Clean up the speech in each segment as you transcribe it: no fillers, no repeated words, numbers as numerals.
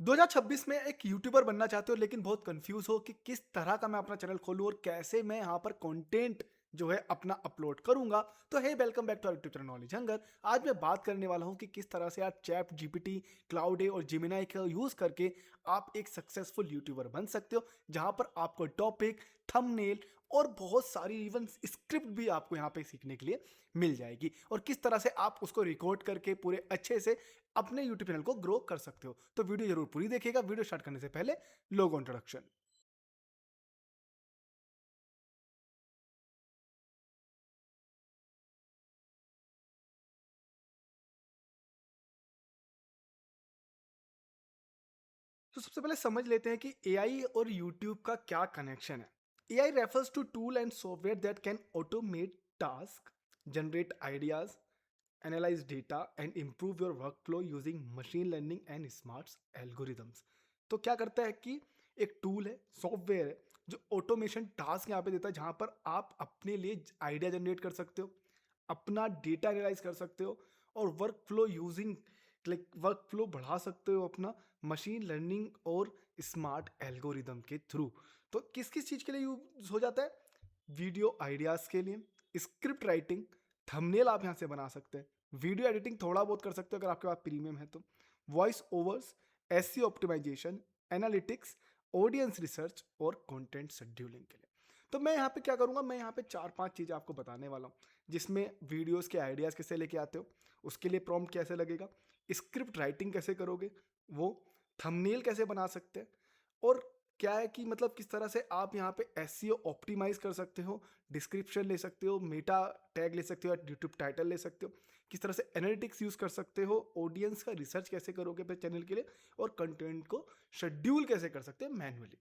2026 में एक यूट्यूबर बनना चाहते हो लेकिन बहुत कंफ्यूज हो कि किस तरह का मैं अपना चैनल खोलूं और कैसे मैं यहाँ पर कंटेंट जो है अपना अपलोड करूंगा। तो hey welcome back to our YouTube channel knowledge hunger. आज मैं बात करने वाला हूँ कि किस तरह से आप चैट जीपीटी, क्लाउड और जिमिनाई का यूज करके आप एक सक्सेसफुल यूट्यूबर बन सकते हो, जहां पर आपको टॉपिक, थंबनेल और बहुत सारी इवन स्क्रिप्ट भी आपको यहाँ पे सीखने के लिए मिल जाएगी, और किस तरह से आप उसको रिकॉर्ड करके पूरे अच्छे से अपने यूट्यूब चैनल को ग्रो कर सकते हो। तो वीडियो जरूर पूरी देखिएगा। वीडियो स्टार्ट करने से पहले लोगो इंट्रोडक्शन। तो सबसे पहले समझ लेते हैं कि एआई और यूट्यूब का क्या कनेक्शन है। AI refers to tool and software that can automate task, generate ideas, analyse data and improve your work flow using machine learning and smart algorithms. तो क्या करता है कि एक टूल है, सॉफ्टवेयर है, जो ऑटोमेशन टास्क यहाँ पे देता है, जहाँ पर आप अपने लिए आइडिया जनरेट कर सकते हो, अपना डेटा एनालाइज कर सकते हो और work flow using like work flow बढ़ा सकते हो अपना मशीन लर्निंग और स्मार्ट एल्गोरिदम के थ्रू। तो किस किस चीज़ के लिए यूज हो जाता है? वीडियो आइडियाज़ के लिए, स्क्रिप्ट राइटिंग, थंबनेल आप यहाँ से बना सकते हैं, वीडियो एडिटिंग थोड़ा बहुत कर सकते हो अगर आपके पास प्रीमियम है तो, voice overs, SEO optimisation, analytics, audience research और कंटेंट शेड्यूलिंग के लिए। तो मैं यहाँ पे क्या करूँगा, मैं यहाँ पे चार पांच चीज़ें आपको बताने वाला हूँ, जिसमें वीडियोस के आइडियाज़ कैसे लेके आते हो, उसके लिए प्रॉम्प्ट कैसे लगेगा, स्क्रिप्ट राइटिंग कैसे करोगे, वो थंबनेल कैसे बना सकते हैं, और क्या है कि मतलब किस तरह से आप यहाँ पे एसईओ ऑप्टिमाइज कर सकते हो, डिस्क्रिप्शन ले सकते हो, मेटा टैग ले सकते हो, यूट्यूब टाइटल ले सकते हो, किस तरह से एनालिटिक्स यूज कर सकते हो, ऑडियंस का रिसर्च कैसे करोगे अपने चैनल के लिए, और कंटेंट को शेड्यूल कैसे कर सकते हैं मैनुअली।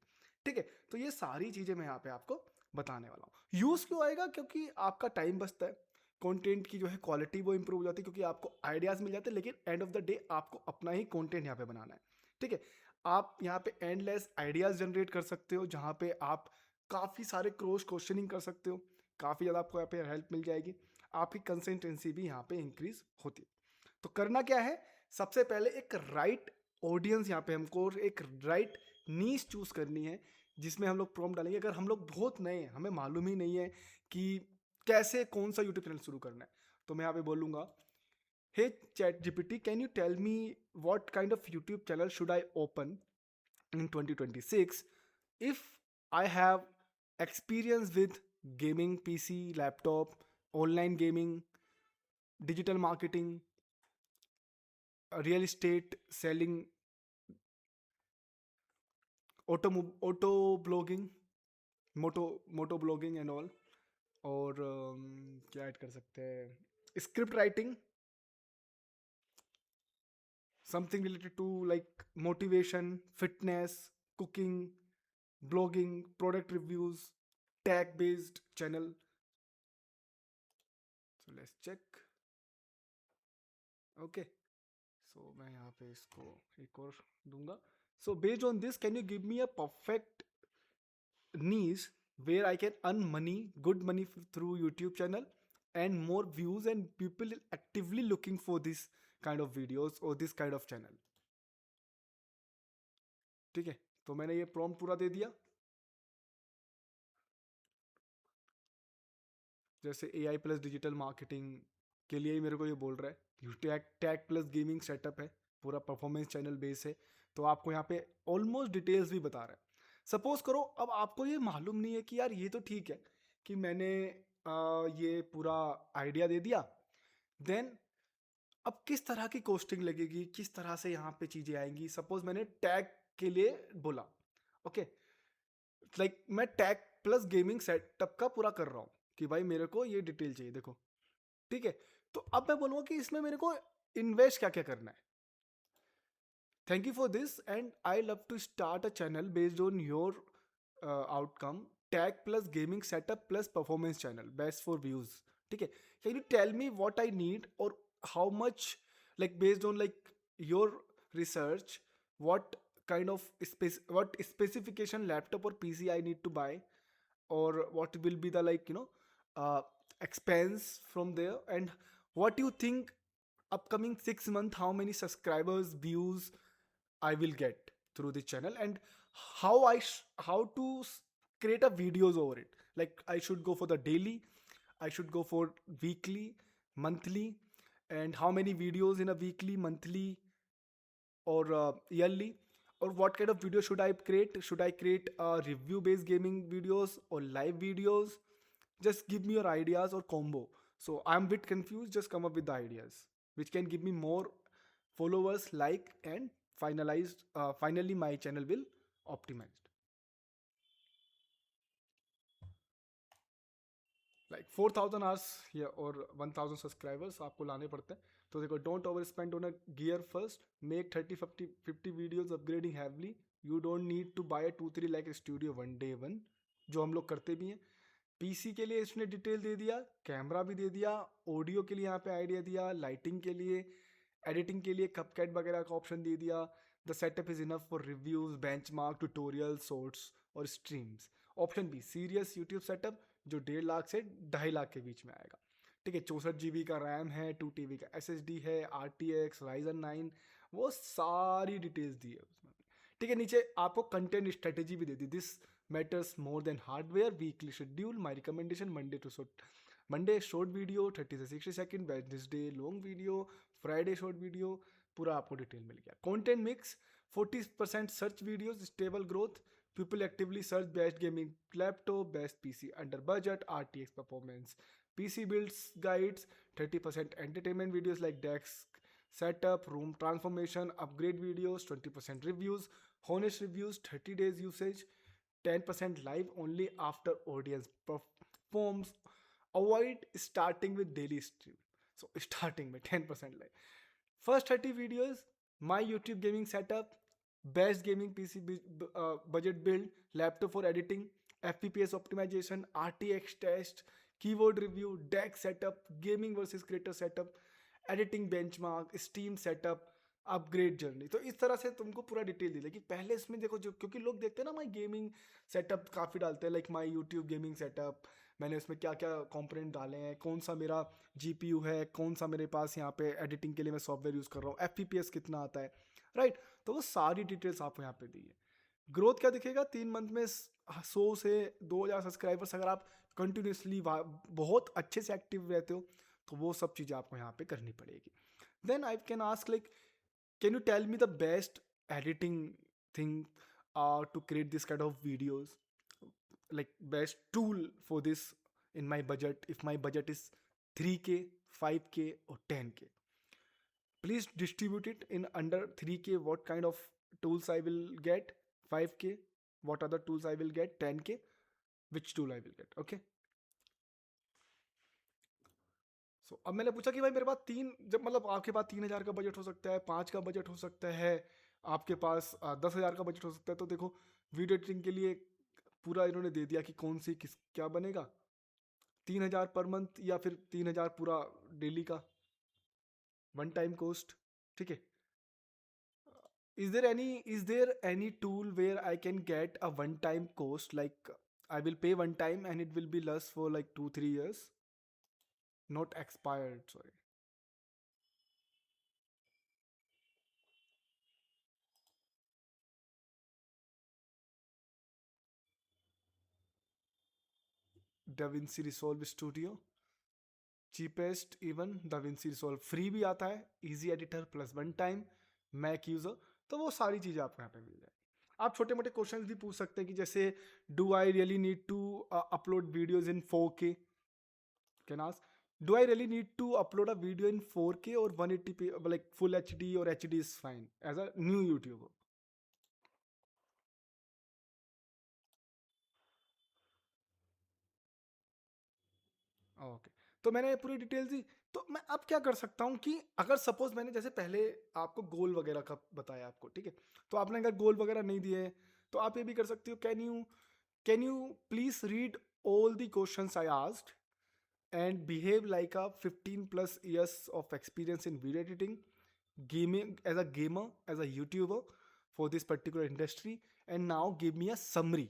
ठीक है, तो ये सारी चीजें मैं यहाँ पे आपको बताने वाला हूँ। यूज क्यों आएगा? क्योंकि आपका टाइम बचता है, कंटेंट की जो है क्वालिटी वो इंप्रूव हो जाती है, क्योंकि आपको आइडियाज मिल जाते हैं, लेकिन एंड ऑफ द डे आपको अपना ही कंटेंट यहाँ पे बनाना है। ठीक है, आप यहाँ पे एंडलेस आइडियाज जनरेट कर सकते हो, जहाँ पे आप काफ़ी सारे क्रॉस क्वेश्चनिंग कर सकते हो, काफ़ी ज़्यादा आपको यहाँ पे हेल्प मिल जाएगी, आपकी कंसिस्टेंसी भी यहाँ पे इंक्रीज होती है। तो करना क्या है? सबसे पहले एक राइट ऑडियंस यहाँ पे हमको, एक राइट नीश चूज करनी है, जिसमें हम लोग प्रॉम्प्ट डालेंगे। अगर हम लोग बहुत नए हैं, हमें मालूम ही नहीं है कि कैसे कौन सा यूट्यूब चैनल शुरू करना है, तो मैं यहाँ पे बोलूँगा, hey chat GPT, can you tell me what kind of YouTube channel should I open in 2026 if I have experience with gaming PC, laptop, online gaming, digital marketing, real estate selling, auto blogging, moto blogging and all, और क्या add कर सकते हैं, script writing, something related to like motivation, fitness, cooking, blogging, product reviews, tag based channel. So let's check. Okay, so मैं यहाँ पे इसको एक और दूंगा। So based on this, can you give me a perfect niche where I can earn money, good money through YouTube channel, and more views, and people actively looking for this kind of videos or this kind of channel। ठीक है, तो मैंने ये prompt पूरा दे दिया। जैसे AI plus digital marketing के लिए ही मेरे को ये बोल रहा है, tag tag plus gaming setup है, पूरा परफॉर्मेंस चैनल बेस है, तो आपको यहाँ पे ऑलमोस्ट डिटेल्स भी बता रहा है। सपोज करो अब आपको ये मालूम नहीं है कि यार ये तो ठीक है कि मैंने ये पूरा आइडिया दे दिया, देन अब किस तरह की कोस्टिंग लगेगी, किस तरह से यहाँ पे चीजें आएंगी। सपोज मैंने टैग के लिए बोला, ओके, लाइक मैं टैग प्लस गेमिंग सेटअप का पूरा कर रहा हूँ कि भाई मेरे को ये डिटेल चाहिए, देखो। ठीक है, तो अब मैं बोलूँगा कि इसमें मेरे को इन्वेस्ट क्या क्या करना है। Thank you for this and I love to start a channel based on your outcome, tag plus gaming setup plus performance channel best for views. ठीक है, can you tell me what I need और how much, like based on like your research, what kind of what specification laptop or PC I need to buy, or what will be the like uh, expense from there, and what you think upcoming 6 month how many subscribers, views I will get, through this channel, and how to create a videos over it. Like I should go for the daily, I should go for weekly, monthly, and how many videos in a weekly, monthly, or yearly, or what kind of video should I create? Should I create review based gaming videos or live videos? Just give me your ideas or combo. So I'm a bit confused. Just come up with the ideas which can give me more followers, like, and finally my channel will optimized. Like 4,000 hours या और 1,000 subscribers आपको लाने पड़ते हैं. तो देखो, don't over spend on a gear first, make 30 50 videos upgrading heavily. You don't need to buy 2 3 lakh studio one day one, जो हम लोग करते भी हैं. पीसी के लिए इसने डिटेल दे दिया, कैमरा भी दे दिया, ऑडियो के लिए यहाँ पे आइडिया दिया, लाइटिंग के लिए, एडिटिंग के लिए कपकैट वगैरह का ऑप्शन दे दिया. The setup is enough for reviews, benchmark, tutorial, shorts और streams. Option B, serious YouTube setup, जो 1.5 लाख से 2.5 लाख के बीच में आएगा. ठीक है, 64 GB का रैम है, 2 TB का SSD है, RTX Ryzen 9, वो सारी डिटेल्स दी है उसमें. ठीक है, नीचे आपको कंटेंट स्ट्रेटेजी भी दे दी. This matters more than hardware. Weekly schedule, my recommendation Monday short video 30 से 60 second, Wednesday long video, Friday short video. पूरा आपको डिटेल मिल गया. Content mix, 40% search videos, stable growth, people actively search best gaming laptop, best PC under budget, RTX performance, PC builds guides, 30% entertainment videos like desk setup, room transformation, upgrade videos, 20% reviews, honest reviews, 30 days usage, 10% live only after audience performs. Avoid starting with daily stream. So starting with 10% live. First 30 videos, my YouTube gaming setup, best gaming PC budget build, laptop for editing, FPS optimization, RTX test, keyboard review, deck setup, gaming versus creator setup, editing benchmark, steam setup, upgrade journey. तो इस तरह से तुमको पूरा detail दिया कि पहले इसमें देखो, जो क्योंकि लोग देखते हैं ना, माई गेमिंग सेटअप काफ़ी डालते हैं, like my YouTube gaming setup, मैंने उसमें क्या क्या कंपोनेंट डाले हैं, कौन सा मेरा जीपीयू है, कौन सा मेरे पास यहाँ पे एडिटिंग के लिए मैं सॉफ्टवेयर यूज़ कर रहा हूँ, एफपीपीएस कितना आता है, राइट. तो वो सारी डिटेल्स आपको यहाँ पे दी है. ग्रोथ क्या दिखेगा 3 मंथ में, 100 से 2,000 सब्सक्राइबर्स. अगर आप कंटिन्यूसली बहुत अच्छे से एक्टिव रहते हो, तो वो सब चीज़ें आपको यहाँ पे करनी पड़ेगी. Then I can ask like, can you tell me the best editing thing to create this kind of videos, like best tool for this in my budget, if my budget is 3K, 5K or 10K. Please distribute it in under 3K, what kind of tools I will get, 5K what other tools I will get, 10K which tool I will get. Okay. सो अब मैंने पूछा कि भाई मेरे पास जब मतलब आपके पास 3,000 का बजट हो सकता है, 5 का बजट हो सकता है, आपके पास 10,000 का बजट हो सकता है. तो देखो, वीडियो एडिटिंग के लिए पूरा इन्होंने दे दिया कि कौन सी किस क्या बनेगा. 3,000 पर मंथ या फिर 3,000 पूरा डेली का वन टाइम कॉस्ट. ठीक है. Is there any tool where I can get a one time cost, like I will pay one time and it will be less for like 2 3 years, not expired, sorry. DaVinci Resolve Studio, cheapest. Even DaVinci Resolve free भी आता है, easy editor plus one time, Mac user. तो वो सारी चीज़ें आपको यहाँ पे मिल जाएगी. आप छोटे मोटे क्वेश्चंस भी पूछ सकते हैं कि जैसे, do I really need to upload videos in 4K, can ask. Do I really need to upload a video in 4K और 180p, लाइक फुल HD और HD is fine as a new YouTuber. Okay. तो मैंने पूरी detail दी. तो मैं अब क्या कर सकता हूँ कि अगर सपोज मैंने जैसे पहले आपको गोल वगैरह का बताया आपको, ठीक है, तो आपने अगर गोल वगैरह नहीं दिए, तो आप ये भी कर सकते हो, can you please read all the questions I asked and behave like a 15 plus years of experience in video editing, gaming, as a gamer, as a YouTuber for this particular industry, and now give me a summary.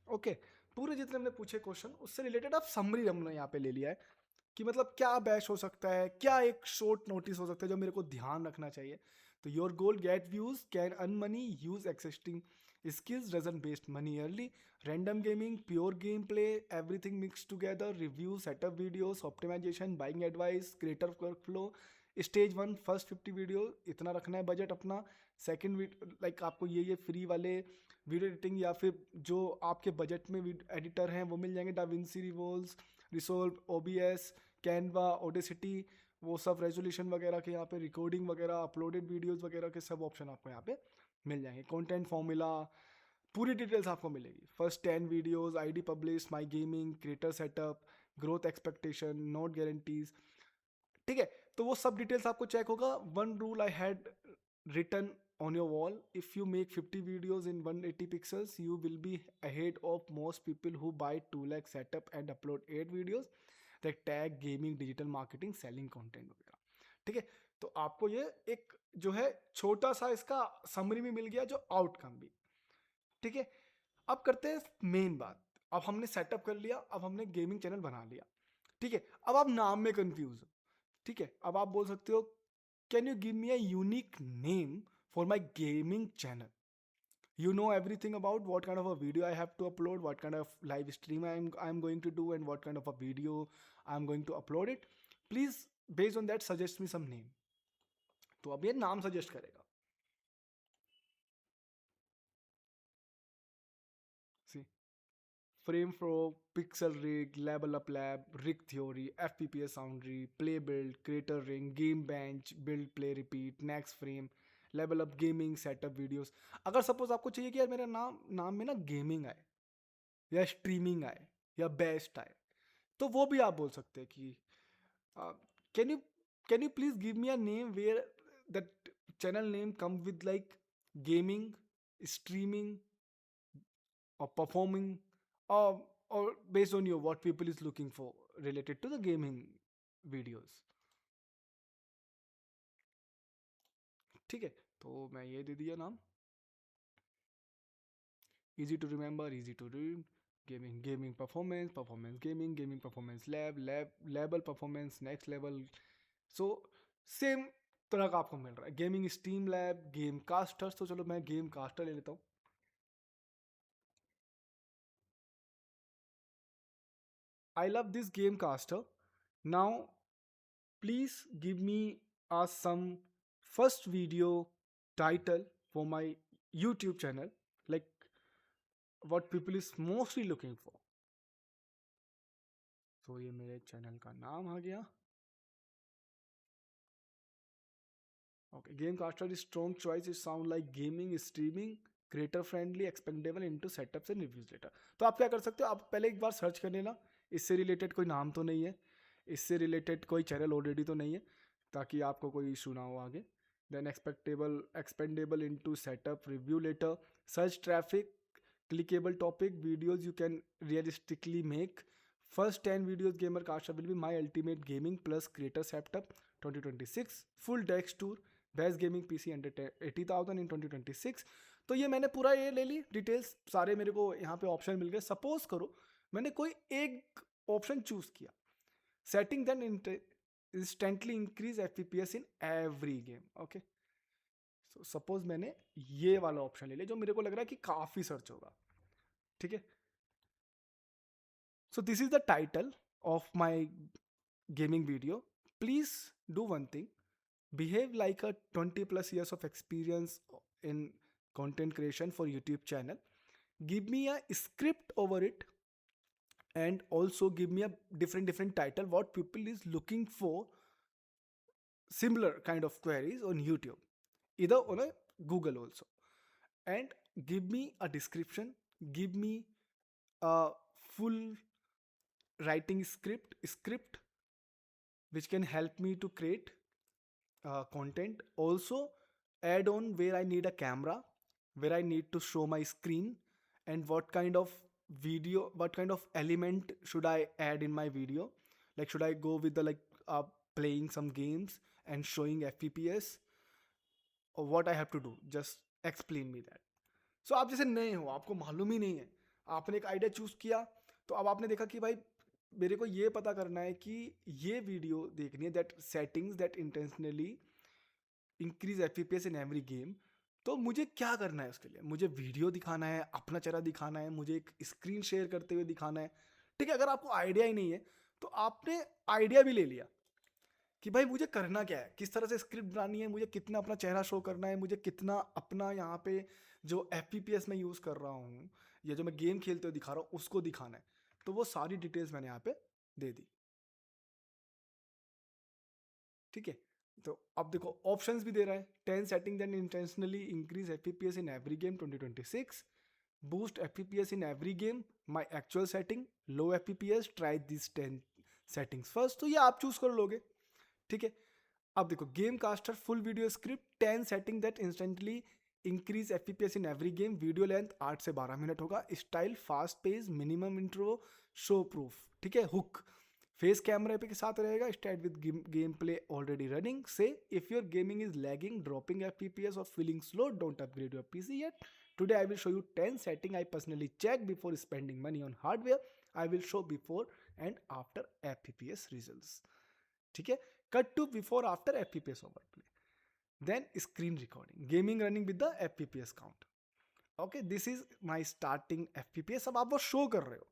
Okay. पूरे जितने हमने पूछे question, उससे related आप summary हमने यहाँ पे ले लिया है. कि मतलब क्या बैश हो सकता है, क्या एक शॉर्ट नोटिस हो सकता है जो मेरे को ध्यान रखना चाहिए. तो your goal get views, can earn money, use existing skills, doesn't waste money early. Random gaming, pure gameplay, everything mixed together, review, setup videos, optimization, buying advice, creator workflow. Stage one first 50 video इतना रखना है budget अपना. Second like आपको ये free वाले video editing या फिर जो आपके बजट में एडिटर हैं वो मिल जाएंगे. DaVinci revolts, resolve, OBS, Canva, Audacity, वो सब रेजोल्यूशन वगैरह के यहाँ पे रिकॉर्डिंग वगैरह, अपलोडेड वीडियोस वगैरह के सब ऑप्शन आपको यहाँ पे मिल जाएंगे. कंटेंट फॉर्मूला, पूरी डिटेल्स आपको मिलेगी. First 10 videos, ID publish, my gaming, creator setup, growth expectation, note guarantees. ठीक है, तो वो सब डिटेल्स आपको चेक होगा. One rule I had written on your wall: if you make 50 videos in 180 pixels, you will be ahead of most people who buy 2 lakh setup and upload 8 videos that tag gaming, digital marketing, selling content वगैरह. ठीक है, तो आपको ये एक जो है छोटा सा इसका समरी भी मिल गया, जो आउटकम भी. ठीक है, अब करते हैं मेन बात. अब हमने सेटअप कर लिया, अब हमने गेमिंग चैनल बना लिया. ठीक है, अब आप नाम में कंफ्यूज हो. ठीक है, अब आप बोल सकते हो can you give me a unique name for my gaming channel. You know everything about what kind of a video I have to upload, what kind of live stream I'm going to do, and what kind of a video I'm going to upload it. Please, based on that, suggest me some name. तो अब ये नाम suggest करेगा. See, Frame Pro, Pixel Rig, Level Up Lab, Rig Theory, FPPS Foundry, Play Build, Creator Ring, Game Bench, Build Play Repeat, Next Frame, Level Up Gaming, Setup Videos. अगर suppose आपको चाहिए कि यार मेरा नाम में ना गेमिंग आए या स्ट्रीमिंग आए या बेस्ट आए, तो वो भी आप बोल सकते हैं कि can you can you please give me a name where that channel name come with like gaming, streaming or performing, or based on your what people is looking for related to the gaming videos. ठीक है, तो मैं ये दे दिया नाम. Easy to remember, easy to read. Gaming, gaming performance, performance gaming, gaming performance lab, level performance, next level. So same तरह का आपको मिल रहा है. Gaming steam lab, game casters. तो चलो मैं गेम कास्टर ले लेता हूँ. I love this game caster. Now, please give me some first video title for my YouTube channel, like what people is mostly looking for. तो ये मेरे channel का नाम आ गया. Okay, Gamecaster is strong choice. It sound like gaming, streaming, creator friendly, expandable into setups and reviews later. तो आप क्या कर सकते हो, आप पहले एक बार सर्च कर लेना. इससे रिलेटेड कोई नाम तो नहीं है, इससे रिलेटेड कोई चैनल ऑलरेडी तो नहीं है, ताकि आपको कोई इशू ना हो आगे. Then expandable into setup, review later, search traffic, clickable topic, videos you can realistically make. First 10 videos Gamercaster will be my ultimate gaming plus creator setup 2026. Full desk tour, best gaming PC under 80,000 इन 2026. तो ये मैंने पूरा ये ले ली details, सारे मेरे को यहाँ पे ऑप्शन मिल गए. सपोज करो मैंने कोई एक ऑप्शन चूज किया. Setting then instantly increase FPS in every game. Okay, so suppose मैंने ये वाला ऑप्शन ले लिया जो मेरे को लग रहा है कि काफी सर्च होगा. ठीक है, so this is the title of my gaming video. Please do one thing, behave like a 20 plus years of experience in content creation for YouTube channel. Give me a script over it, and also give me a different title what people is looking for, similar kind of queries on YouTube, either on a Google also. And give me a description, give me a full writing script which can help me to create content. Also add on where I need a camera, where I need to show my screen, and what kind of video, what kind of element should I add in my video. Like should I go with the like playing some games and showing fps, or what I have to do, just explain me that. So आप जैसे नए हो, आपको मालूम ही नहीं है, आपने एक आइडिया चूज किया, तो अब आपने देखा कि भाई मेरे को ये पता करना है कि ये वीडियो देखनी है, that settings that intentionally increase FPS in every game. तो मुझे क्या करना है उसके लिए? मुझे वीडियो दिखाना है, अपना चेहरा दिखाना है, मुझे एक स्क्रीन शेयर करते हुए दिखाना है। ठीक है, अगर आपको आइडिया ही नहीं है तो आपने आइडिया भी ले लिया कि भाई मुझे करना क्या है, किस तरह से स्क्रिप्ट बनानी है, मुझे कितना अपना चेहरा शो करना है, मुझे कितना अपना यहाँ पे जो एफ मैं यूज़ कर रहा हूँ या जो मैं गेम खेलते हुए दिखा रहा हूँ उसको दिखाना है। तो वो सारी डिटेल्स मैंने यहाँ पे दे दी। ठीक है, तो अब देखो ऑप्शंस भी दे रहा है। 10 setting that intentionally increase FPS in every game 2026, boost FPS in every game, my actual setting, low FPS, try this 10 settings first. तो ये आप चूज कर लोगे। ठीक है, अब देखो game caster full video script 10 setting that instantly increase FPS in every game, video length 8 से 12 मिनट होगा, style fast pace, minimum intro, show proof. ठीक है, हुक फेस कैमरे पे के साथ रहेगा, start with game play already running, so if your gaming is lagging, dropping FPS और feeling slow, don't upgrade your PC yet, today I will show you 10 setting I personally check before spending money on hardware, I will show before and after FPS results. ठीक है, cut to before after FPS over play, then screen recording, gaming running with the FPS count. Okay, this is my starting FPS. अब आप वो show कर रहे हो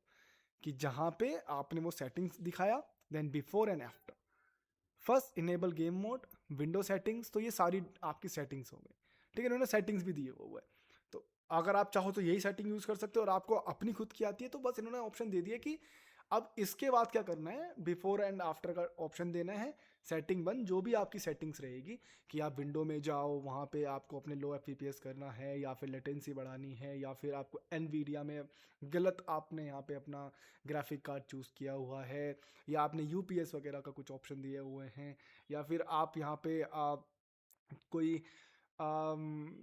कि जहां पे आपने वो सेटिंग्स दिखाया, then before and after. First enable game mode, window settings, तो ये सारी आपकी सेटिंग्स हो गई। ठीक है, इन्होंने सेटिंग्स भी दिए हुए है। तो अगर आप चाहो तो यही सेटिंग यूज कर सकते हो, और आपको अपनी खुद की आती है तो बस इन्होंने ऑप्शन दे दिया कि अब इसके बाद क्या करना है, बिफोर एंड आफ्टर का ऑप्शन देना है। सेटिंग वन जो भी आपकी सेटिंग्स रहेगी, कि आप विंडो में जाओ, वहाँ पे आपको अपने लो एफ करना है, या फिर लेटेंसी बढ़ानी है, या फिर आपको एनवीडिया में गलत आपने यहाँ पे अपना ग्राफिक कार्ड चूज़ किया हुआ है, या आपने यूपीएस वगैरह का कुछ ऑप्शन दिए हुए हैं, या फिर आप यहाँ पे कोई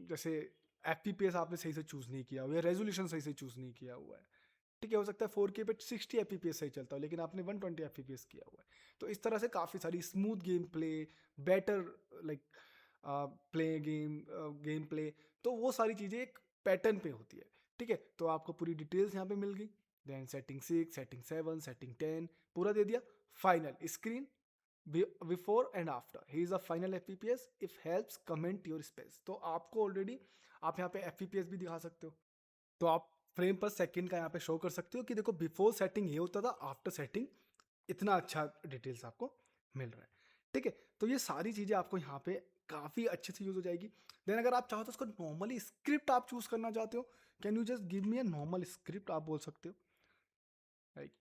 जैसे एफ आपने सही से चूज़ नहीं किया हुआ, या रेजोल्यूशन सही से चूज़ नहीं किया हुआ है। ठीक है, हो सकता है 4K पे 60 एफ सही चलता हो, लेकिन आपने 120 एफ किया हुआ है। तो इस तरह से काफ़ी सारी smooth game play, better like play game play, तो वो सारी चीज़ें एक पैटर्न पे होती है। ठीक है, तो आपको पूरी डिटेल्स यहाँ पे मिल गई। देन सेटिंग 6, सेटिंग 7, सेटिंग 10 पूरा दे दिया। Final screen before and after, he is a final F if helps comment your space. तो आपको ऑलरेडी आप यहाँ पे एफ भी दिखा सकते हो। तो आप फ्रेम पर सेकंड का यहाँ पे शो कर सकते हो कि देखो बिफोर सेटिंग ये होता था, आफ्टर सेटिंग इतना अच्छा डिटेल्स आपको मिल रहा है। ठीक है, तो ये सारी चीज़ें आपको यहाँ पे काफ़ी अच्छे से यूज हो जाएगी। देन अगर आप चाहो तो उसको नॉर्मली स्क्रिप्ट आप चूज करना चाहते हो, can you just give me a normal script, आप बोल सकते हो right.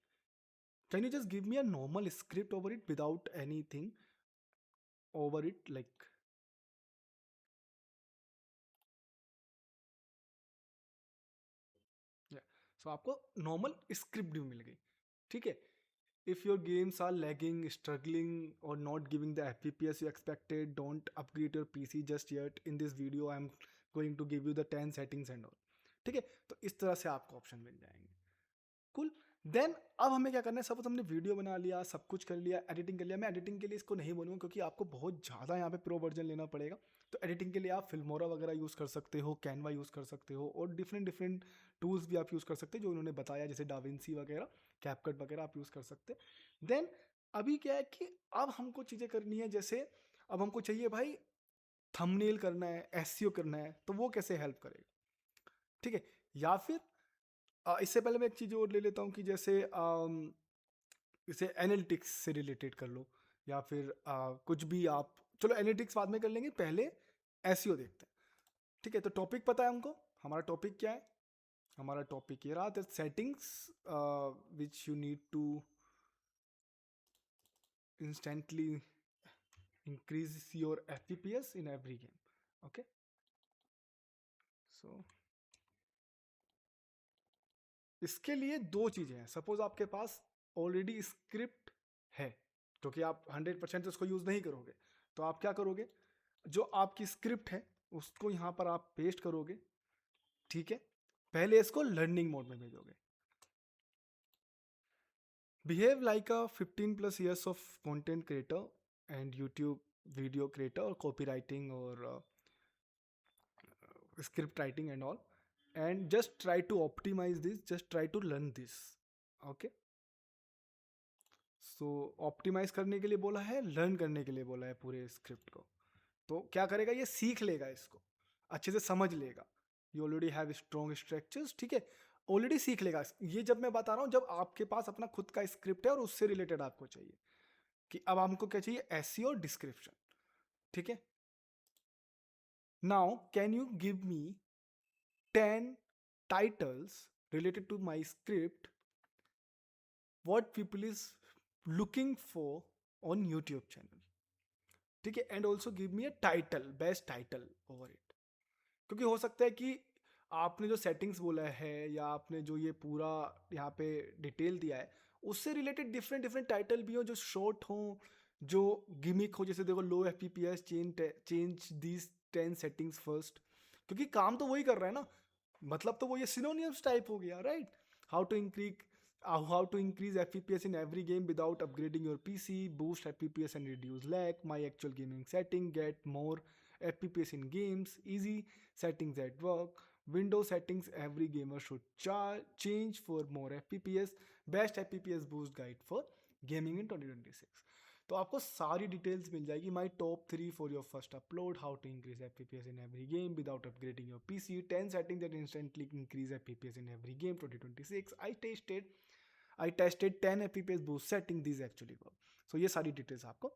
Can you just give me a normal script over it without anything over it like. So आपको नॉर्मल स्क्रिप्ट भी मिल गई। ठीक है, if your games are lagging, struggling, or not giving the fps you expected, don't upgrade your pc just yet. In this video I'm going to give you the 10 settings and all. ठीक है, तो इस तरह से आपको option मिल जाएंगे। कुल, then अब हमें क्या करना है, सपोज हमने वीडियो बना लिया, सब कुछ कर लिया, एडिटिंग कर लिया। मैं एडिटिंग के लिए इसको नहीं बोलूँगा क्योंकि आपको बहुत ज़्यादा यहाँ पे प्रो वर्जन लेना पड़ेगा। तो एडिटिंग के लिए आप फिल्मोरा वगैरह यूज़ कर सकते हो, कैनवा यूज़ कर सकते हो, और डिफरेंट डिफरेंट टूल्स भी आप यूज़ कर सकते हो जो उन्होंने बताया, जैसे डाविंसी वगैरह, कैपकट वगैरह आप यूज़ कर सकते हैं। देन अभी क्या है कि अब हमको चीज़ें करनी है, जैसे अब हमको चाहिए भाई थंबनेल करना है, एसईओ करना है, तो वो कैसे हेल्प करेगा। ठीक है, या फिर इससे पहले मैं एक चीज़ और ले लेता हूँ कि जैसे इसे एनालिटिक्स से रिलेटेड कर लो, या फिर कुछ भी आप, चलो एनालिटिक्स बाद में कर लेंगे, पहले एसईओ देखते हैं। ठीक है, तो टॉपिक पता है हमको, हमारा टॉपिक क्या है? हमारा टॉपिक ये रहा, settings which you need to instantly increase your FPS in every game. Okay, so इसके लिए दो चीज़ें हैं। सपोज आपके पास ऑलरेडी स्क्रिप्ट है, तो कि आप 100% उसको यूज़ नहीं करोगे, तो आप क्या करोगे, जो आपकी स्क्रिप्ट है उसको यहाँ पर आप पेस्ट करोगे। ठीक है, पहले इसको लर्निंग मोड में भेजोगे। Behave like a 15+ years of content creator and YouTube video creator or copywriting or script writing and all, and just try to optimize this, just try to learn this. Okay, so optimise करने के लिए बोला है, learn करने के लिए बोला है पूरे स्क्रिप्ट को। तो क्या करेगा, ये सीख लेगा, इसको अच्छे से समझ लेगा। You already have strong structures, ठीक है, ऑलरेडी सीख लेगा। ये जब मैं बता रहा हूँ, जब आपके पास अपना खुद का स्क्रिप्ट है और उससे रिलेटेड आपको चाहिए कि अब हमको क्या चाहिए, एसईओ और डिस्क्रिप्शन, ठीक है। Now can you give me 10 titles related to my script what people is looking for on YouTube channel, ठीक है, and also give me a title, best title over it. क्योंकि हो सकता है कि आपने जो सेटिंग्स बोला है या आपने जो ये पूरा यहाँ पे डिटेल दिया है उससे रिलेटेड डिफरेंट डिफरेंट टाइटल भी हो जो शॉर्ट हो, जो गिमिक हो, जैसे देखो लो FPPS change these 10 settings first, क्योंकि काम तो वही कर रहा है ना, मतलब तो वो ये सिनोनियम्स टाइप हो गया, right. How to increase how to increase fps in every game without upgrading your pc, boost fps and reduce lag, my actual gaming setting, get more fps in games, easy settings at work, window settings every gamer should change for more fps, best fps boost guide for gaming in 2026। तो आपको सारी details मिल जाएगी। My top 3 for your first upload, how to increase FPS in every game without upgrading your PC, 10 setting that instantly increase FPS in every game 2026। I tested 10 FPS boost setting, this actually work. So ये सारी details आपको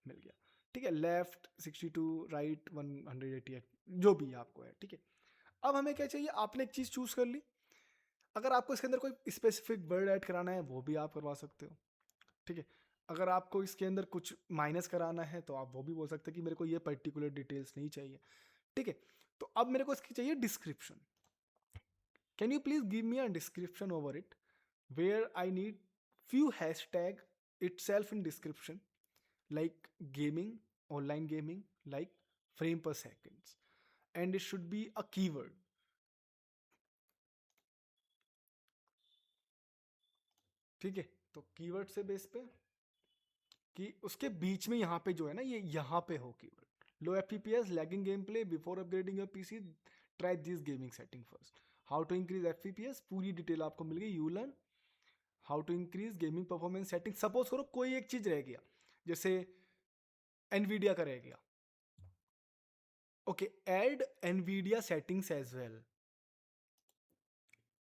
मिल गया, ठीक है। Left 62, right 188, जो भी आपको है, ठीक है। अब हमें क्या चाहिए, आपने एक चीज़ चूज कर ली। अगर आपको इसके अंदर कोई स्पेसिफिक वर्ड ऐड कराना है वो भी आप करवा सकते हो, ठीक है। अगर आपको इसके अंदर कुछ माइनस कराना है तो आप वो भी बोल सकते हैं कि मेरे को ये पर्टिकुलर डिटेल्स नहीं चाहिए, ठीक है। तो अब मेरे को इसकी चाहिए description. Can you please give me a description over it where I need few hashtag itself in description like gaming, online gaming, like frame per seconds, and it should be a keyword, ठीक है। तो keyword से base पे कि उसके बीच में यहाँ पे जो है ना, ये यहाँ पे हो keyword, low FPS, lagging game play, before upgrading your PC, try this gaming setting first, how to increase FPS, पूरी डिटेल आपको मिल गई। You learn how to increase gaming performance setting. Suppose करो कोई एक चीज रह गया, जैसे एनवीडिया का रह गया, okay, add Nvidia settings as well,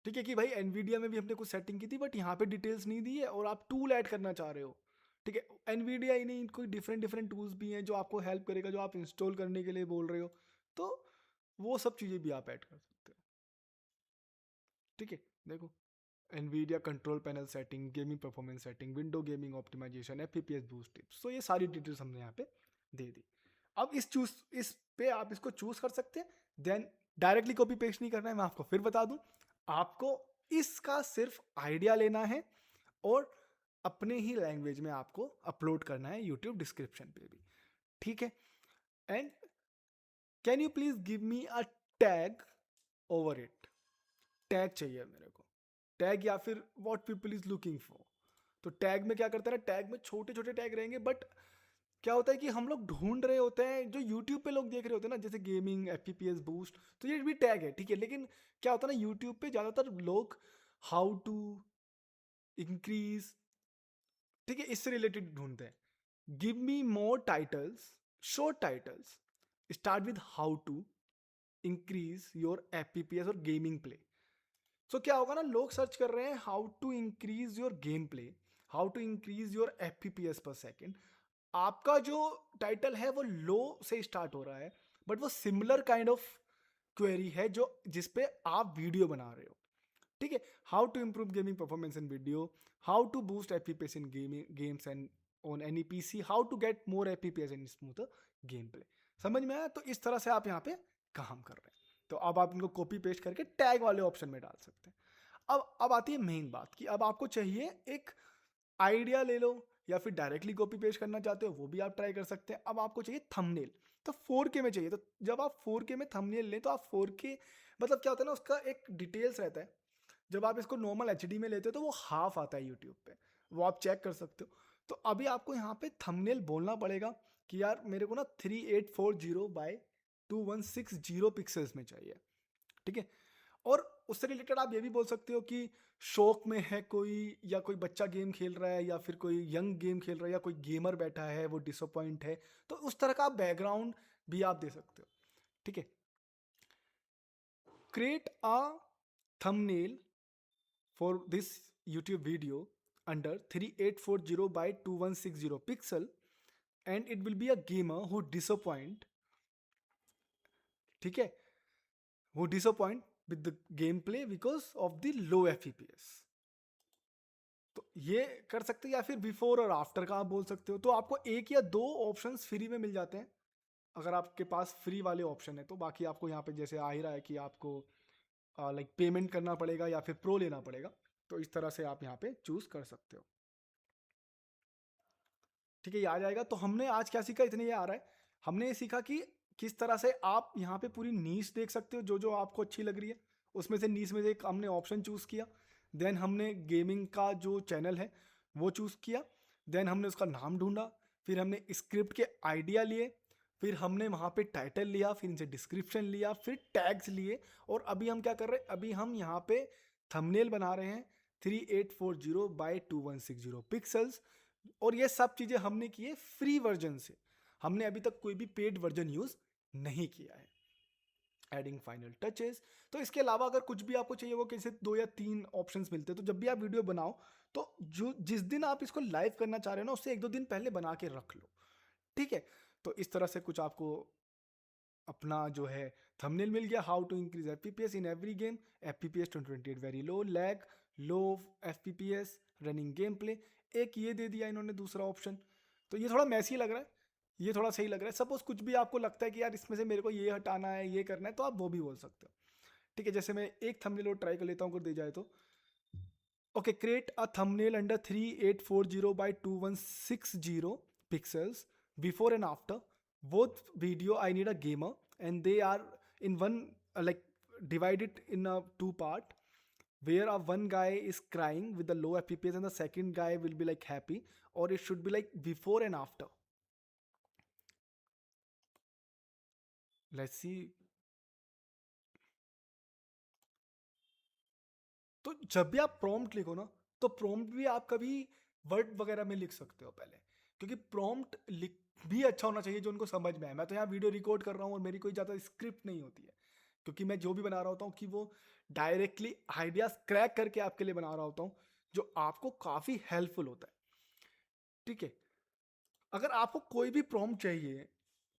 ठीक है, कि भाई एनवीडिया में भी हमने कुछ सेटिंग की थी बट यहाँ पे डिटेल्स नहीं दी है और आप टूल ऐड करना चाह रहे हो, ठीक है। एनवीडिया ही नहीं, कोई डिफरेंट डिफरेंट टूल्स भी हैं जो आपको हेल्प करेगा, जो आप इंस्टॉल करने के लिए बोल रहे हो, तो वो सब चीज़ें भी आप ऐड कर सकते हो, ठीक है। देखो, Nvidia control panel setting, gaming performance setting, window gaming optimization, FPS boost tips, तो ये सारी डिटेल्स हमने यहाँ पे दे दी। अब इस पे आप इसको चूज कर सकते हैं, देन डायरेक्टली कॉपी पेस्ट नहीं करना है। मैं आपको फिर बता दूं, आपको इसका सिर्फ आइडिया लेना है और अपने ही लैंग्वेज में आपको अपलोड करना है यूट्यूब डिस्क्रिप्शन पे भी, ठीक है। And can you please give me a tag over it, tag चाहिए मेरे को, टैग या फिर what people is looking for. तो टैग में क्या करते हैं ना, टैग में छोटे छोटे टैग रहेंगे, बट क्या होता है कि हम लोग ढूंढ रहे होते हैं, जो यूट्यूब पे लोग देख रहे होते हैं ना, जैसे गेमिंग, एफपीएस बूस्ट, तो ये भी टैग है, ठीक है। लेकिन क्या होता है ना, यूट्यूब पे ज़्यादातर लोग हाउ टू इंक्रीज, ठीक है, इससे रिलेटेड ढूंढते हैं। Give me more titles, short titles start with how to increase your FPS और गेमिंग प्ले। सो क्या होगा ना, लोग सर्च कर रहे हैं how to increase your game play, how to increase your FPS per second. आपका जो टाइटल है वो लो से स्टार्ट हो रहा है, बट वो सिमिलर काइंड ऑफ क्वेरी है जो जिसपे आप वीडियो बना रहे हो, ठीक है। How to improve gaming performance in video, how to boost FPS in games and on any PC, how to get more FPS in smooth game play. समझ में आया? तो इस तरह से आप यहाँ पे काम कर रहे हैं। तो अब आप इनको कॉपी पेस्ट करके टैग वाले ऑप्शन में डाल सकते हैं। अब आती है मेन बात कि अब आपको चाहिए एक आइडिया ले लो, या फिर डायरेक्टली कॉपी पेस्ट करना चाहते हो वो भी आप ट्राई कर सकते हैं। अब आपको चाहिए थंबनेल, तो 4K में चाहिए। तो जब आप 4K में थंबनेल लें तो आप 4K, मतलब क्या होता है ना, उसका एक डिटेल्स रहता है। जब आप इसको नॉर्मल HD में लेते हो तो वो हाफ आता है यूट्यूब पे, वो आप चेक कर सकते हो। तो अभी आपको यहाँ पे थंबनेल बोलना पड़ेगा कि यार मेरे को ना 3840 बाय 2160 पिक्सल्स में चाहिए, ठीक है। और उससे रिलेटेड आप ये भी बोल सकते हो कि शौक में है कोई, या कोई बच्चा गेम खेल रहा है, या फिर कोई यंग गेम खेल रहा है, या कोई गेमर बैठा है वो डिसअपॉइंट है, तो उस तरह का बैकग्राउंड भी आप दे सकते हो। ठीक है। Create a thumbnail for this YouTube video under 3840 by 2160 pixel and it will be a gamer who disappoint, ठीक है, who disappoint with the gameplay because of the low fps। तो ये कर सकते हैं, या फिर बिफोर और आफ्टर का आप बोल सकते हो। तो आपको एक या दो ऑप्शंस फ्री में मिल जाते हैं अगर आपके पास फ्री वाले ऑप्शन है तो। बाकी आपको यहाँ पे जैसे आ ही रहा है कि आपको लाइक पेमेंट करना पड़ेगा या फिर प्रो लेना पड़ेगा, तो इस तरह से आप यहाँ पे चूज कर सकते हो। ठीक है, ये आ जाएगा। तो हमने आज क्या सीखा, इतने ये आ रहा है। हमने ये सीखा कि किस तरह से आप यहाँ पे पूरी नीश देख सकते हो जो जो आपको अच्छी लग रही है, उसमें से नीश में से एक हमने ऑप्शन चूज किया। देन हमने गेमिंग का जो चैनल है वो चूज किया। देन हमने उसका नाम ढूंढा, फिर हमने स्क्रिप्ट के आइडिया लिए, फिर हमने वहाँ पे टाइटल लिया, फिर इनसे डिस्क्रिप्शन लिया, फिर टैग्स लिए। और अभी हम क्या कर रहे हैं, अभी हम यहाँ पे थंबनेल बना रहे हैं 3840 by 2160 पिक्सल्स। और ये सब चीज़ें हमने की है फ्री वर्जन से। हमने अभी तक कोई भी पेड वर्जन यूज़ नहीं किया है। Adding final touches. तो इसके अलावा अगर कुछ भी आपको चाहिए वो कैसे 2 या 3 ऑप्शंस मिलते हैं। तो जब भी आप वीडियो बनाओ तो जो जिस दिन आप इसको लाइव करना चाह रहे हो ना, उससे 1-2 दिन पहले बना के रख लो। ठीक है। तो इस तरह से कुछ आपको अपना जो है थंबनेल मिल गया। How to increase FPS in every game, FPS 2028 very low, lag, low FPS, running game play. एक ये दे दिया इन्होंने दूसरा ऑप्शन। तो ये थोड़ा मैसी लग रहा है, ये थोड़ा सही लग रहा है। सपोज कुछ भी आपको लगता है कि यार इसमें से मेरे को ये हटाना है, ये करना है, तो आप वो भी बोल सकते हो। ठीक है, जैसे मैं एक थंबनेल और ट्राई कर लेता हूँ अगर दे जाए तो। Okay, create a thumbnail under 3840 by 2160 pixels before and after both video. I need a gamer and they are in one like divided in a two part where a one guy is crying with the low fps and the second guy will be like happy, or it should be like before and after. Let's see. तो जब भी आप prompt लिखो ना, तो prompt भी आप कभी वर्ड वगैरह में लिख सकते हो पहले, क्योंकि प्रॉम्प्ट लिख भी अच्छा होना चाहिए जो उनको समझ में आए। मैं तो यहाँ वीडियो रिकॉर्ड कर रहा हूँ और मेरी कोई ज़्यादा स्क्रिप्ट नहीं होती है, क्योंकि मैं जो भी बना रहा होता हूँ कि वो डायरेक्टली आइडियाज क्रैक करके आपके लिए बना रहा होता हूँ, जो आपको काफ़ी हेल्पफुल होता है। ठीक है। अगर आपको कोई भी प्रॉम्प्ट चाहिए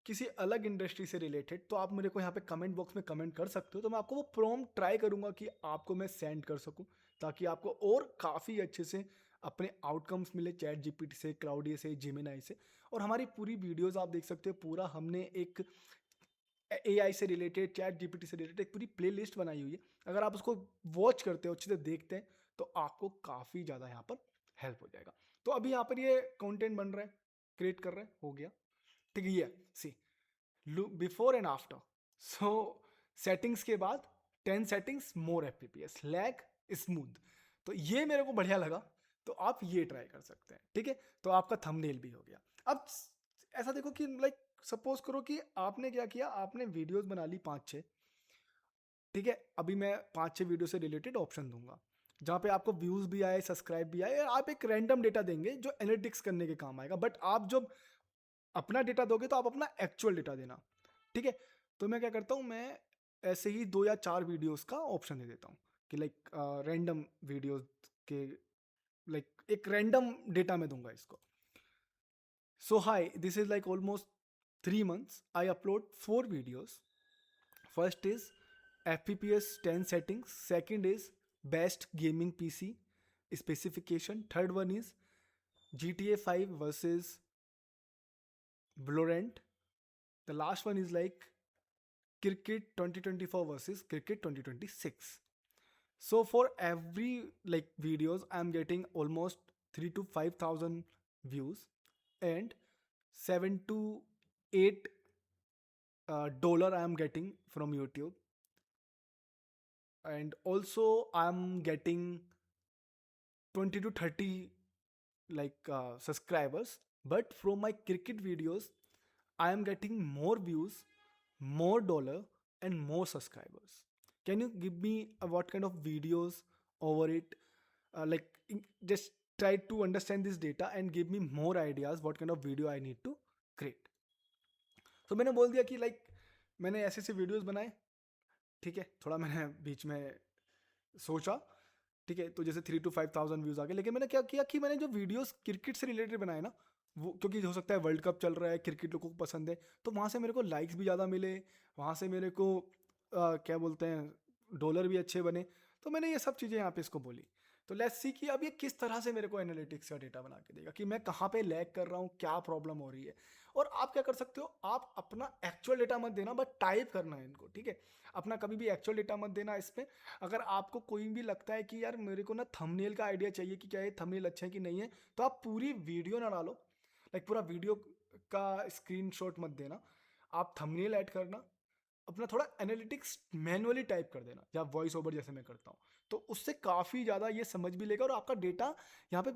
किसी अलग इंडस्ट्री से रिलेटेड, तो आप मेरे को यहाँ पे कमेंट बॉक्स में कमेंट कर सकते हो। तो मैं आपको वो प्रॉम्प्ट ट्राई करूँगा कि आपको मैं सेंड कर सकूँ, ताकि आपको और काफ़ी अच्छे से अपने आउटकम्स मिले चैट जीपीटी से, क्लाउडिया से, जेमिनाई से। और हमारी पूरी वीडियोस आप देख सकते हो। पूरा हमने एक एआई से रिलेटेड, चैट जीपीटी से रिलेटेड एक पूरी प्लेलिस्ट बनाई हुई है। अगर आप उसको वॉच करते हो, अच्छे से देखते हैं, तो आपको काफ़ी ज़्यादा यहाँ पर हेल्प हो जाएगा। तो अभी यहाँ पर ये कंटेंट बन रहा है, क्रिएट कर रहे हैं, हो गया। ठीक है, ये see before and after. So settings के बाद 10 settings, more FPS, lag, smooth. तो ये मेरे को बढ़िया लगा, तो आप ये ट्राई कर सकते हैं। ठीक है, तो आपका थंबनेल भी हो गया। अब ऐसा देखो कि लाइक सपोज करो कि आपने क्या किया, आपने वीडियोस बना ली 5-6। ठीक है, अभी मैं 5-6 वीडियो से रिलेटेड ऑप्शन दूंगा जहाँ पे आपको व्यूज भी आए, सब्सक्राइब भी आए। आप एक रैंडम डेटा देंगे जो एनालिटिक्स करने के काम आएगा। बट आप जब अपना डेटा दोगे तो आप अपना एक्चुअल डेटा देना। ठीक है। तो मैं क्या करता हूँ, मैं ऐसे ही 2 या 4 वीडियोस का ऑप्शन दे देता हूँ कि लाइक रैंडम वीडियोस के, लाइक एक रैंडम डेटा में दूंगा इसको। So hi, this is like almost 3 months I upload 4 videos. First is fps 10 settings, second is best gaming pc specification, third one is GTA 5 versus Valorant. The last one is like Cricket 2024 versus Cricket 2026. So for every like videos I'm getting almost 3 to 5,000 views and 7 to 8 dollar I am getting from YouTube, and also I'm getting 20 to 30 like subscribers. But from my cricket videos I am getting more views, more dollar, and more subscribers. Can you give me what kind of videos over it? Like, just try to understand this data and give me more ideas what kind of video I need to create. तो मैंने बोल दिया कि like मैंने ऐसे ऐसे videos बनाए, ठीक है, थोड़ा मैंने बीच में सोचा, ठीक है, तो जैसे 3 to 5 thousand व्यूज़ आ गए, लेकिन मैंने क्या किया कि मैंने जो वीडियोस क्रिकेट से रिलेटेड बनाए ना, वो क्योंकि हो सकता है वर्ल्ड कप चल रहा है, क्रिकेट लोगों को पसंद है, तो वहाँ से मेरे को लाइक्स भी ज़्यादा मिले, वहाँ से मेरे को क्या बोलते हैं, डॉलर भी अच्छे बने। तो मैंने ये सब चीज़ें यहाँ पे इसको बोली। तो लेट्स सी कि अब ये किस तरह से मेरे को एनालिटिक्स का डेटा बना के देगा कि मैं कहाँ पे लैग कर रहा हूँ, क्या प्रॉब्लम हो रही है। और आप क्या कर सकते हो, आप अपना एक्चुअल डेटा मत देना, बट टाइप करना है इनको, ठीक है। अपना कभी भी एक्चुअल डेटा मत देना इसमें। अगर आपको कोई भी लगता है कि यार मेरे को ना थंबनेल का आइडिया चाहिए कि क्या ये थंबनेल अच्छा है कि नहीं है, तो आप पूरी वीडियो ना डालो, लाइक पूरा वीडियो का स्क्रीनशॉट मत देना, आप थंबनेल ऐड करना, अपना थोड़ा एनालिटिक्स मैनुअली टाइप कर देना या वॉइस ओवर जैसे मैं करता हूँ, तो उससे काफ़ी ज़्यादा ये समझ भी लेगा और आपका डेटा यहाँ पे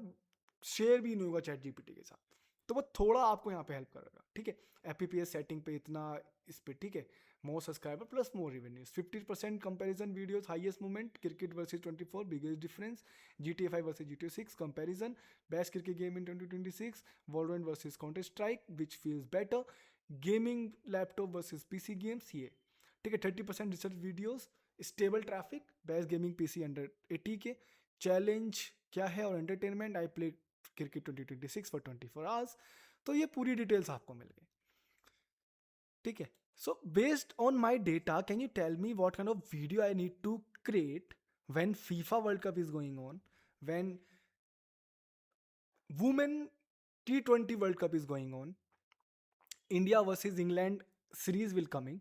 शेयर भी नहीं होगा चैट जीपीटी के साथ, तो वो थोड़ा आपको यहाँ पे हेल्प करेगा, ठीक है। एपीपीएस सेटिंग पे इतना, इस पे, ठीक है। More subscriber plus more revenues, 50% comparison videos, highest movement, cricket versus 24, biggest difference, GTA 5 versus GTA 6 comparison, best cricket game in 2026, Valorant versus counter strike which feels better, gaming laptop versus PC games, ये ठीक है। 30% research videos, stable traffic, best gaming PC under 80 K, challenge क्या है और entertainment, I play cricket 2026 for 24 hours. तो ये पूरी details आपको मिल गई, ठीक है। So based on my data, can you tell me what kind of video I need to create when FIFA World Cup is going on, when women T20 World Cup is going on, India versus England series will coming,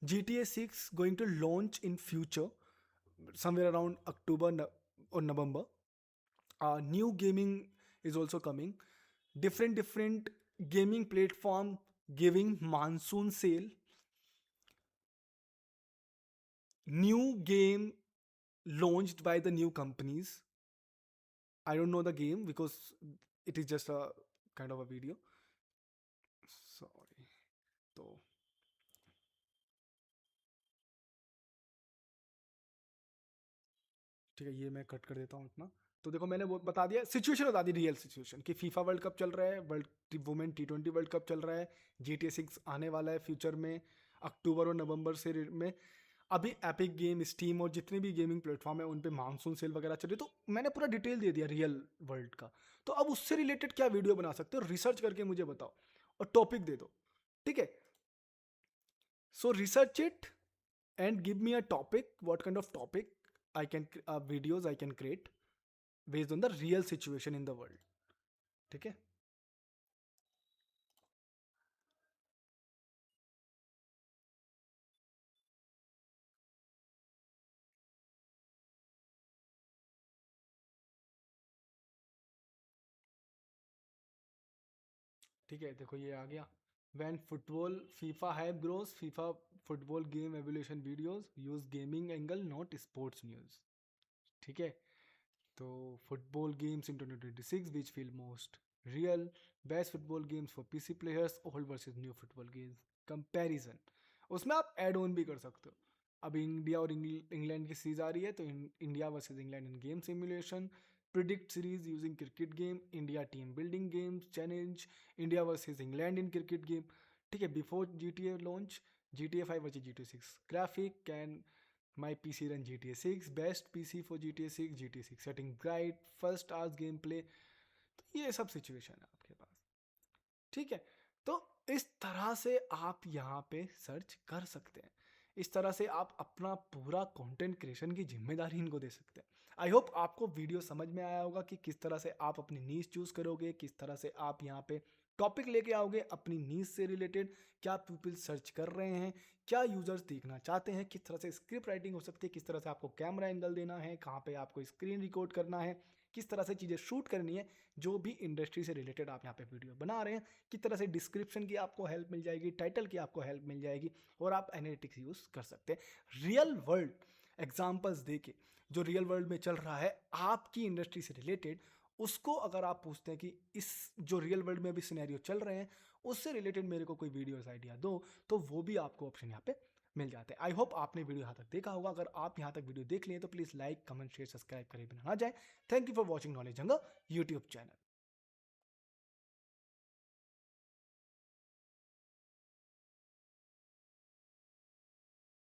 GTA 6 going to launch in future somewhere around October or November. New gaming is also coming. Different gaming platform giving monsoon sale. New game launched by the new companies. I don't know the game because it is just a kind of a video. Sorry. तो ठीक है, ये मैं cut कर देता हूँ इतना। तो देखो मैंने वो बता दिया, सिचुएशन बता दी, रियल सिचुएशन कि फीफा वर्ल्ड कप चल रहा है, world women T20 World cup चल रहा है, GTA 6 आने वाला है फ्यूचर में, अक्टूबर और नवंबर से में। अभी एपिक गेम, स्टीम और जितने भी गेमिंग प्लेटफॉर्म है उन पे मानसून सेल वगैरह चल रही है। तो मैंने पूरा डिटेल दे दिया रियल वर्ल्ड का। तो अब उससे रिलेटेड क्या वीडियो बना सकते हो, रिसर्च करके मुझे बताओ और टॉपिक दे दो, ठीक है। सो research it and give me a topic, what kind of topic I can videos I can create based on the real situation in the world, ठीक है। ठीक है, देखो ये आ गया, when football FIFA hype grows, FIFA football game evaluation videos use gaming angle not sports news, ठीक है। तो football games in 2026 which feel most real, best football games for PC players, old versus new football games comparison, उसमें आप add on भी कर सकते हो। अब इंडिया और इंग्लैंड की सीरीज आ रही है, तो India versus England in game simulation, predict series using cricket game, India team building games, challenge, India versus England in cricket game, ठीक है। Before GTA launch, GTA 5 versus GTA 6 graphic, can my PC run GTA 6, best PC for GTA 6, GTA 6 setting bright, first hours game play. तो ये सब situation है आपके पास, ठीक है। तो इस तरह से आप यहाँ पे सर्च कर सकते हैं, इस तरह से आप अपना पूरा कंटेंट क्रिएशन की जिम्मेदारी इनको दे सकते हैं। आई होप आपको वीडियो समझ में आया होगा कि किस तरह से आप अपनी नीश चूज करोगे, किस तरह से आप यहाँ पे टॉपिक लेके आओगे अपनी नीश से रिलेटेड, क्या पीपल सर्च कर रहे हैं, क्या यूजर्स देखना चाहते हैं, किस तरह से स्क्रिप्ट राइटिंग हो सकती है, किस तरह से आपको कैमरा एंगल देना है, कहाँ पे आपको स्क्रीन रिकॉर्ड करना है, किस तरह से चीज़ें शूट करनी है, जो भी इंडस्ट्री से रिलेटेड आप यहाँ पे वीडियो बना रहे हैं, किस तरह से डिस्क्रिप्शन की आपको हेल्प मिल जाएगी, टाइटल की आपको हेल्प मिल जाएगी, और आप एनालिटिक्स यूज़ कर सकते हैं रियल वर्ल्ड एग्जाम्पल्स दे के। जो रियल वर्ल्ड में चल रहा है आपकी इंडस्ट्री से रिलेटेड, उसको अगर आप पूछते हैं कि इस जो रियल वर्ल्ड में अभी सिनेरियो चल रहे हैं उससे रिलेटेड मेरे को कोई वीडियोस आइडिया दो, तो वो भी आपको ऑप्शन यहाँ पे मिल जाते हैं। आई होप आपने वीडियो यहाँ तक देखा होगा। अगर आप यहाँ तक वीडियो देख लिए तो please like, comment, share, subscribe करे बिना ना जाए। Thank you for watching knowledge jungle YouTube channel.